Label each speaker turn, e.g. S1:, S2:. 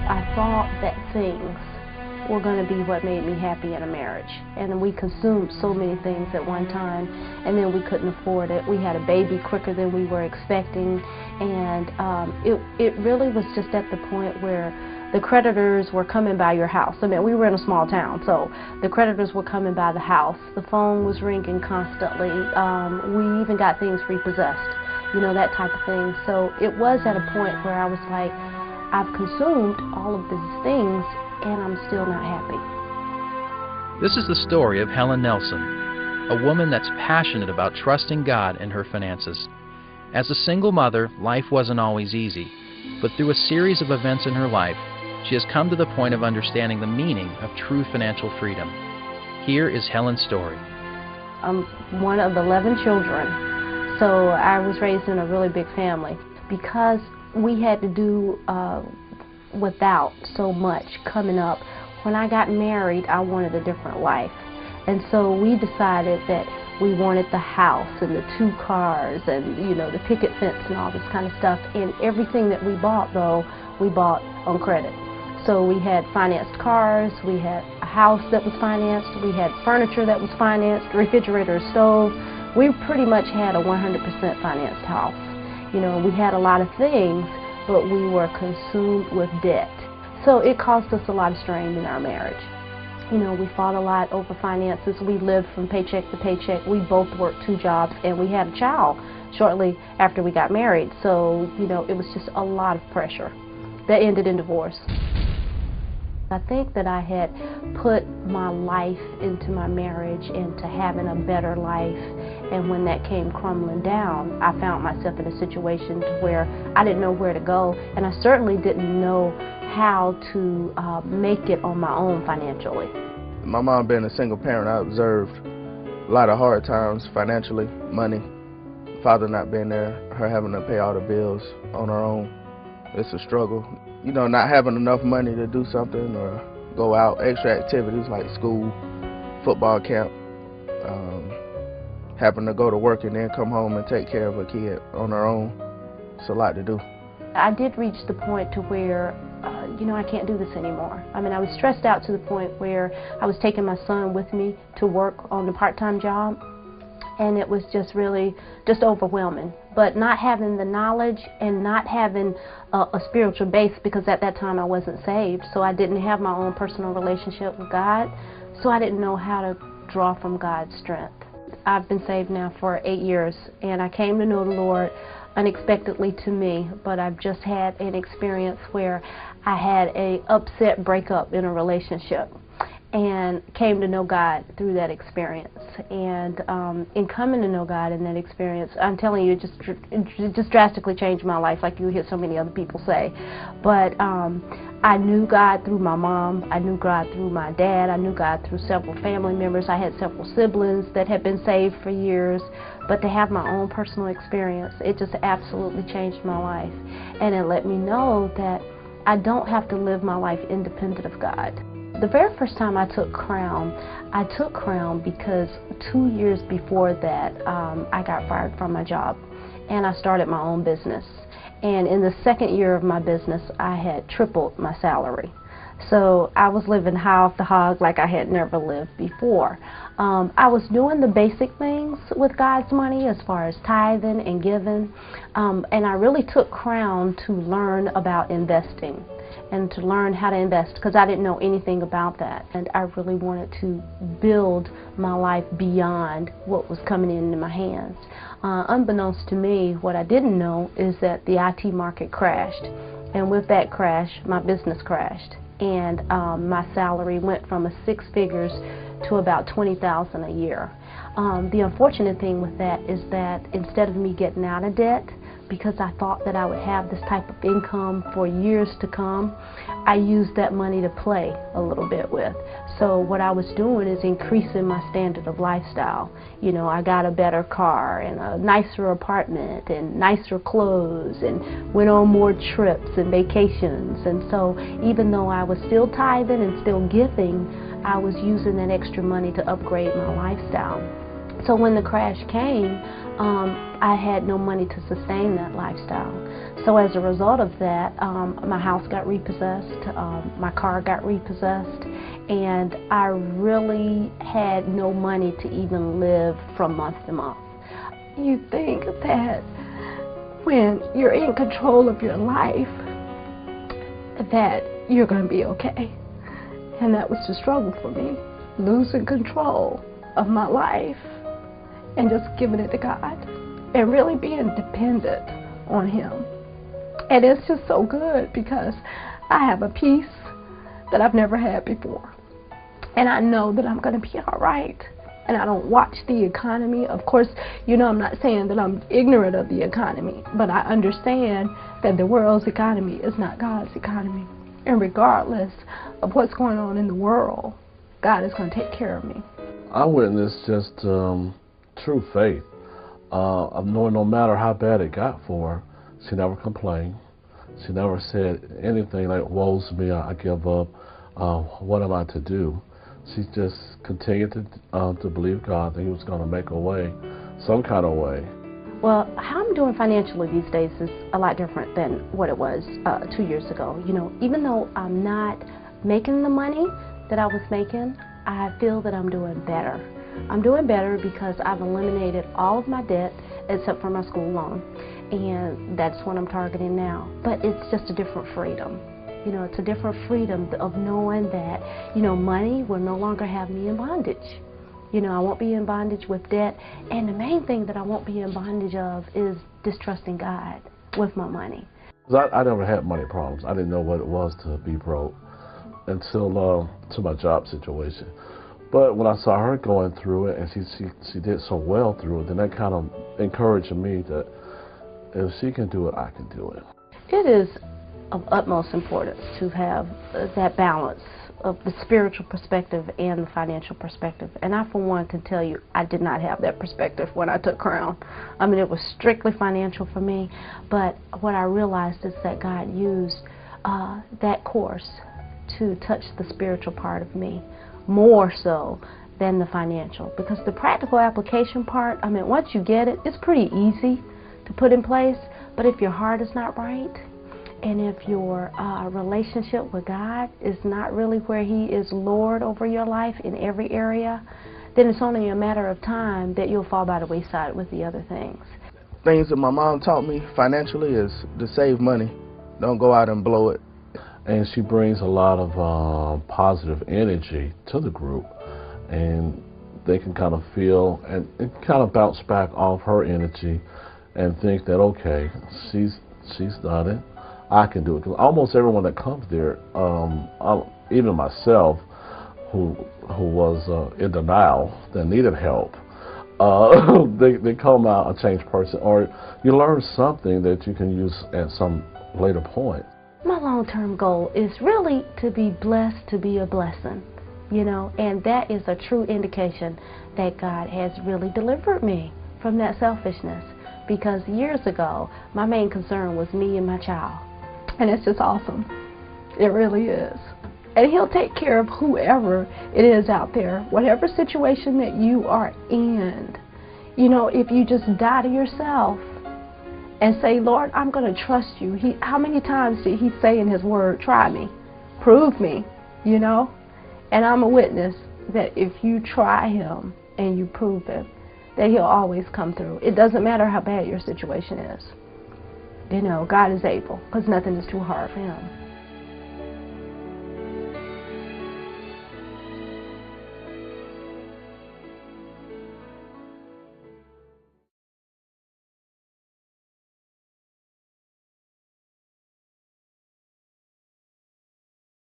S1: I thought that things were going to be what made me happy in a marriage. And we consumed so many things at one time, and then we couldn't afford it. We had a baby quicker than we were expecting, and it really was just at the point where the creditors were coming by your house. I mean, we were in a small town, so the creditors were coming by the house. The phone was ringing constantly. We even got things repossessed, you know, that type of thing. So it was at a point where I was like, I've consumed all of these things, and I'm still not happy.
S2: This is the story of Helen Nelson, a woman that's passionate about trusting God in her finances. As a single mother, life wasn't always easy, but through a series of events in her life, she has come to the point of understanding the meaning of true financial freedom. Here is Helen's story.
S1: I'm one of 11 children, so I was raised in a really big family. Because we had to do without so much coming up, when I got married, I wanted a different life. And so we decided that we wanted the house and the 2 cars and, you know, the picket fence and all this kind of stuff. And everything that we bought, though, we bought on credit. So we had financed cars, we had a house that was financed, we had furniture that was financed, refrigerator, stove. We pretty much had a 100% financed house. You know, we had a lot of things, but we were consumed with debt. So it caused us a lot of strain in our marriage. You know, we fought a lot over finances. We lived from paycheck to paycheck. We both worked 2 jobs, and we had a child shortly after we got married. So, you know, it was just a lot of pressure that ended in divorce. I think that I had put my life into my marriage, into having a better life, and when that came crumbling down, I found myself in a situation where I didn't know where to go, and I certainly didn't know how to make it on my own financially.
S3: My mom being a single parent, I observed a lot of hard times financially, money, father not being there, her having to pay all the bills on her own. It's a struggle. You know, not having enough money to do something or go out, extra activities like school, football camp, having to go to work and then come home and take care of a kid on her own. It's a lot to do.
S1: I did reach the point to where, you know, I can't do this anymore. I mean, I was stressed out to the point where I was taking my son with me to work on the part-time job, and it was just really just overwhelming. But not having the knowledge and not having a spiritual base, because at that time I wasn't saved, so I didn't have my own personal relationship with God, so I didn't know how to draw from God's strength. I've been saved now for 8 years, and I came to know the Lord unexpectedly to me, but I've just had an experience where I had a upset breakup in a relationship and came to know God through that experience. And in coming to know God in that experience, I'm telling you, it just drastically changed my life, like you hear so many other people say. But I knew God through my mom, I knew God through my dad, I knew God through several family members. I had several siblings that had been saved for years, but to have my own personal experience, it just absolutely changed my life. And it let me know that I don't have to live my life independent of God. The very first time I took Crown because 2 years before that, I got fired from my job, and I started my own business. And in the second year of my business, I had tripled my salary. So I was living high off the hog like I had never lived before. I was doing the basic things with God's money as far as tithing and giving, and I really took Crown to learn about investing and to learn how to invest, because I didn't know anything about that, and I really wanted to build my life beyond what was coming into my hands. Unbeknownst to me, what I didn't know is that the IT market crashed, and with that crash, my business crashed, and my salary went from 6 figures to about $20,000 a year. The unfortunate thing with that is that instead of me getting out of debt, because I thought that I would have this type of income for years to come, I used that money to play a little bit with. So what I was doing is increasing my standard of lifestyle. You know, I got a better car and a nicer apartment and nicer clothes and went on more trips and vacations. And so even though I was still tithing and still giving, I was using that extra money to upgrade my lifestyle. So when the crash came, I had no money to sustain that lifestyle. So as a result of that, my house got repossessed, my car got repossessed, and I really had no money to even live from month to month. You think that when you're in control of your life, that you're going to be okay. And that was the struggle for me, losing control of my life and just giving it to God and really being dependent on Him. And it's just so good because I have a peace that I've never had before. And I know that I'm going to be all right. And I don't watch the economy. Of course, you know, I'm not saying that I'm ignorant of the economy, but I understand that the world's economy is not God's economy. And regardless of what's going on in the world, God is going to take care of me.
S4: I witnessed just true faith of knowing no matter how bad it got for her, she never complained. She never said anything like, woe's me, I give up, what am I to do? She just continued to believe God that He was going to make a way, some kind of way.
S1: Well, how I'm doing financially these days is a lot different than what it was 2 years ago. You know, even though I'm not making the money that I was making, I feel that I'm doing better. I'm doing better because I've eliminated all of my debt except for my school loan, and that's what I'm targeting now. But it's just a different freedom. You know, it's a different freedom of knowing that, you know, money will no longer have me in bondage. You know, I won't be in bondage with debt, and the main thing that I won't be in bondage of is distrusting God with my money.
S4: I never had money problems. I didn't know what it was to be broke until to my job situation. But when I saw her going through it, and she did so well through it, then that kind of encouraged me that if she can do it, I can do it.
S1: It is of utmost importance to have that balance of the spiritual perspective and the financial perspective. And I, for one, can tell you I did not have that perspective when I took Crown. I mean, it was strictly financial for me, but what I realized is that God used that course to touch the spiritual part of me more so than the financial, because the practical application part, I mean, once you get it, it's pretty easy to put in place. But if your heart is not right, and if your relationship with God is not really where He is Lord over your life in every area, then it's only a matter of time that you'll fall by the wayside with the other things.
S3: Things that my mom taught me financially is to save money. Don't go out and blow it.
S4: And she brings a lot of positive energy to the group, and they can kind of feel and kind of bounce back off her energy and think that, okay, she's done it, I can do it. Because almost everyone that comes there, even myself, who was in denial, that needed help, they come out a changed person, or you learn something that you can use at some later point.
S1: My long-term goal is really to be blessed, to be a blessing, you know, and that is a true indication that God has really delivered me from that selfishness, because years ago, my main concern was me and my child, and it's just awesome. It really is. And He'll take care of whoever it is out there, whatever situation that you are in. You know, if you just die to yourself and say, Lord, I'm going to trust you. How many times did He say in His word, try me, prove me, you know? And I'm a witness that if you try Him and you prove Him, that He'll always come through. It doesn't matter how bad your situation is. You know, God is able, because nothing is too hard for Him.